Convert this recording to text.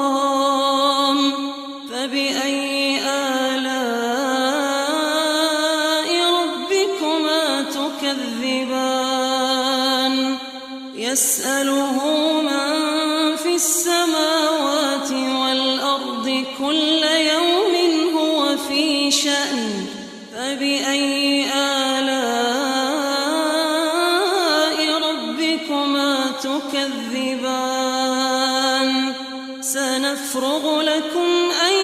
والإكرام فبأي آلاء ربكما تكذبان يسأله من في السماوات والأرض كل يوم هو في شأن فبأي آلاء ربكما تكذبان سنفرغ لكم